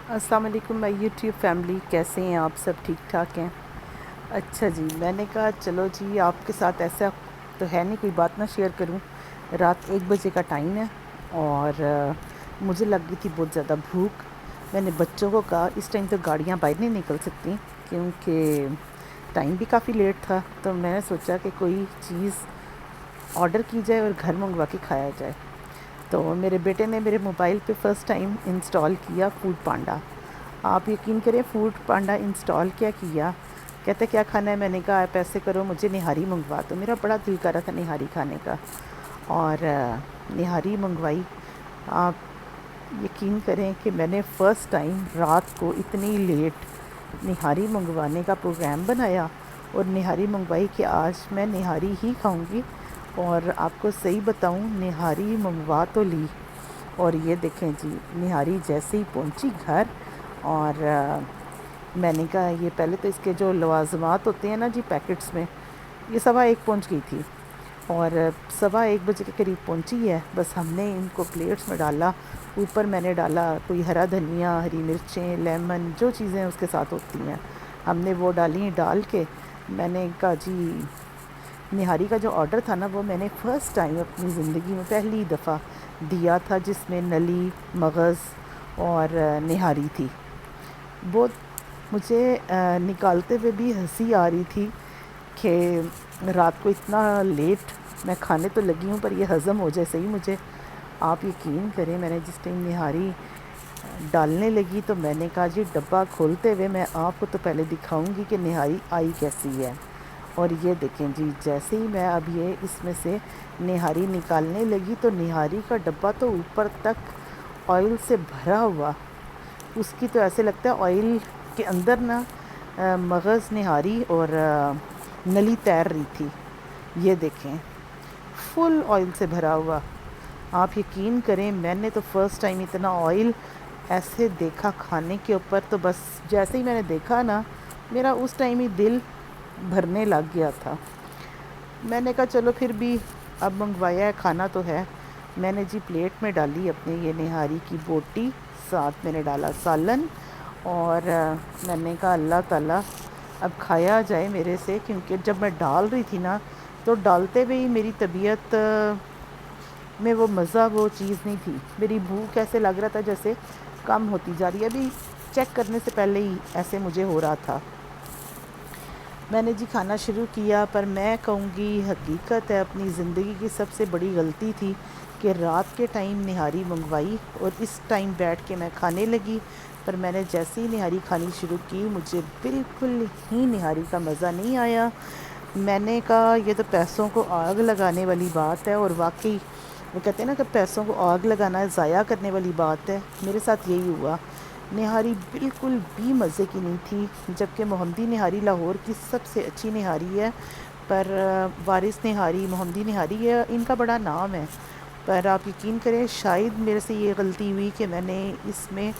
السلام علیکم مائی YouTube family, کیسے ہیں آپ؟ سب ٹھیک ٹھاک ہیں؟ اچھا جی، میں نے کہا چلو جی آپ کے ساتھ ایسا تو ہے نہیں کوئی بات نہ شیئر کروں۔ رات 1 بجے کا ٹائم ہے اور مجھے لگ گئی تھی بہت زیادہ بھوک۔ میں نے بچوں کو کہا اس ٹائم تو گاڑیاں باہر نہیں نکل سکتی کیونکہ ٹائم بھی کافی لیٹ تھا، تو میں نے سوچا کہ کوئی چیز آرڈر کی جائے اور گھر منگوا کے کھایا جائے۔ تو میرے بیٹے نے میرے موبائل پہ فرسٹ ٹائم انسٹال کیا فوڈ پانڈا۔ آپ یقین کریں فوڈ پانڈا انسٹال کیا کہتے کیا کھانا ہے؟ میں نے کہا آپ ایسے کرو مجھے نہاری منگوا دو، میرا بڑا دل کر رہا تھا نہاری کھانے کا، اور نہاری منگوائی۔ آپ یقین کریں کہ میں نے فرسٹ ٹائم رات کو اتنی لیٹ نہاری منگوانے کا پروگرام بنایا اور نہاری منگوائی کہ آج میں نہاری ہی کھاؤں گی۔ اور آپ کو صحیح بتاؤں نہاری منگوا تو لی، اور یہ دیکھیں جی نہاری جیسے ہی پہنچی گھر، اور میں نے کہا یہ پہلے تو اس کے جو لوازمات ہوتے ہیں نا جی پیکٹس میں، یہ 1:15 پہنچ گئی تھی اور 1:15 کے قریب پہنچی ہے۔ بس ہم نے ان کو پلیٹس میں ڈالا، اوپر میں نے ڈالا کوئی ہرا دھنیا، ہری مرچیں، لیمن، جو چیزیں اس کے ساتھ ہوتی ہیں ہم نے وہ ڈالی۔ ڈال کے میں نے کہا جی نہاری کا جو آرڈر تھا نا وہ میں نے فرسٹ ٹائم اپنی زندگی میں پہلی دفعہ دیا تھا، جس میں نلی، مغز اور نہاری تھی۔ بہت مجھے نکالتے ہوئے بھی ہنسی آ رہی تھی کہ رات کو اتنا لیٹ میں کھانے تو لگی ہوں پر یہ ہضم ہو جائے صحیح مجھے۔ آپ یقین کریں میں نے جس ٹائم نہاری ڈالنے لگی تو میں نے کہا جی ڈبہ کھولتے ہوئے میں آپ کو تو پہلے دکھاؤں گی کہ نہاری آئی کیسی ہے۔ اور یہ دیکھیں جی جیسے ہی میں اب یہ اس میں سے نہاری نکالنے لگی تو نہاری کا ڈبہ تو اوپر تک آئل سے بھرا ہوا، اس کی تو ایسے لگتا ہے آئل کے اندر نا مغز، نہاری اور نلی تیر رہی تھی۔ یہ دیکھیں فل آئل سے بھرا ہوا۔ آپ یقین کریں میں نے تو فرسٹ ٹائم اتنا آئل ایسے دیکھا کھانے کے اوپر، تو بس جیسے ہی میں نے دیکھا نا میرا اس ٹائم ہی دل بھرنے لگ گیا تھا۔ میں نے کہا چلو پھر بھی اب منگوایا ہے کھانا تو ہے۔ میں نے جی پلیٹ میں ڈالی اپنے یہ نہاری کی بوٹی، ساتھ میں نے ڈالا سالن، اور میں نے کہا اللہ تعالیٰ اب کھایا جائے میرے سے، کیونکہ جب میں ڈال رہی تھی نا تو ڈالتے ہوئے ہی میری طبیعت میں وہ مزہ، وہ چیز نہیں تھی۔ میری بھوک ایسے لگ رہا تھا جیسے کم ہوتی جا رہی ہے، ابھی چیک کرنے سے پہلے ہی ایسے مجھے ہو رہا تھا۔ میں نے جی کھانا شروع کیا، پر میں کہوں گی حقیقت ہے اپنی زندگی کی سب سے بڑی غلطی تھی کہ رات کے ٹائم نہاری منگوائی اور اس ٹائم بیٹھ کے میں کھانے لگی۔ پر میں نے جیسے ہی نہاری کھانی شروع کی مجھے بالکل ہی نہاری کا مزہ نہیں آیا۔ میں نے کہا یہ تو پیسوں کو آگ لگانے والی بات ہے، اور واقعی وہ کہتے ہیں نا کہ پیسوں کو آگ لگانا ہے، ضائع کرنے والی بات ہے۔ میرے ساتھ یہی ہوا، نہاری بالکل بھی مزے کی نہیں تھی، جبکہ محمدی نہاری لاہور کی سب سے اچھی نہاری ہے، پر وارث نہاری، محمدی نہاری ہے، ان کا بڑا نام ہے۔ پر آپ یقین کریں شاید میرے سے یہ غلطی ہوئی کہ میں نے اس میں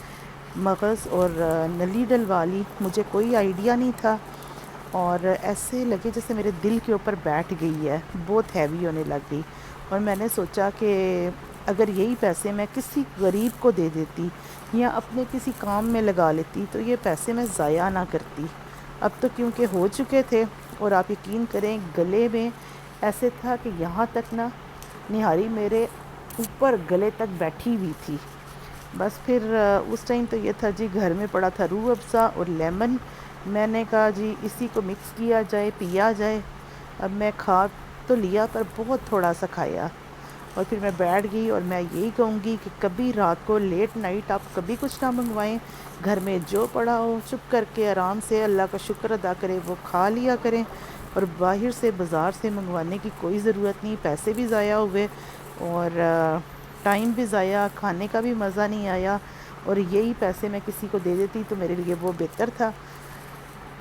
مغز اور نلی ڈلوا لی، مجھے کوئی آئیڈیا نہیں تھا، اور ایسے لگے جیسے میرے دل کے اوپر بیٹھ گئی ہے، بہت ہیوی ہونے لگ گئی۔ اور میں نے سوچا کہ اگر یہی پیسے میں کسی غریب کو دے دیتی یا اپنے کسی کام میں لگا لیتی تو یہ پیسے میں ضائع نہ کرتی۔ اب تو کیونکہ ہو چکے تھے، اور آپ یقین کریں گلے میں ایسے تھا کہ یہاں تک نا نہاری میرے اوپر گلے تک بیٹھی ہوئی تھی۔ بس پھر اس ٹائم تو یہ تھا جی گھر میں پڑا تھا روح افزا اور لیمن، میں نے کہا جی اسی کو مکس کیا جائے، پیا جائے۔ اب میں کھا تو لیا پر بہت تھوڑا سا کھایا، اور پھر میں بیٹھ گئی۔ اور میں یہی کہوں گی کہ کبھی رات کو لیٹ نائٹ آپ کبھی کچھ نہ منگوائیں، گھر میں جو پڑا ہو چپ کر کے آرام سے اللہ کا شکر ادا کریں، وہ کھا لیا کریں، اور باہر سے بازار سے منگوانے کی کوئی ضرورت نہیں۔ پیسے بھی ضائع ہوئے اور ٹائم بھی ضائع، کھانے کا بھی مزہ نہیں آیا، اور یہی پیسے میں کسی کو دے دیتی تو میرے لیے وہ بہتر تھا۔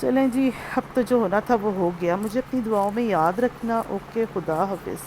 چلیں جی اب تو جو ہونا تھا وہ ہو گیا، مجھے اپنی دعاؤں میں یاد رکھنا۔ اوکے، خدا حافظ۔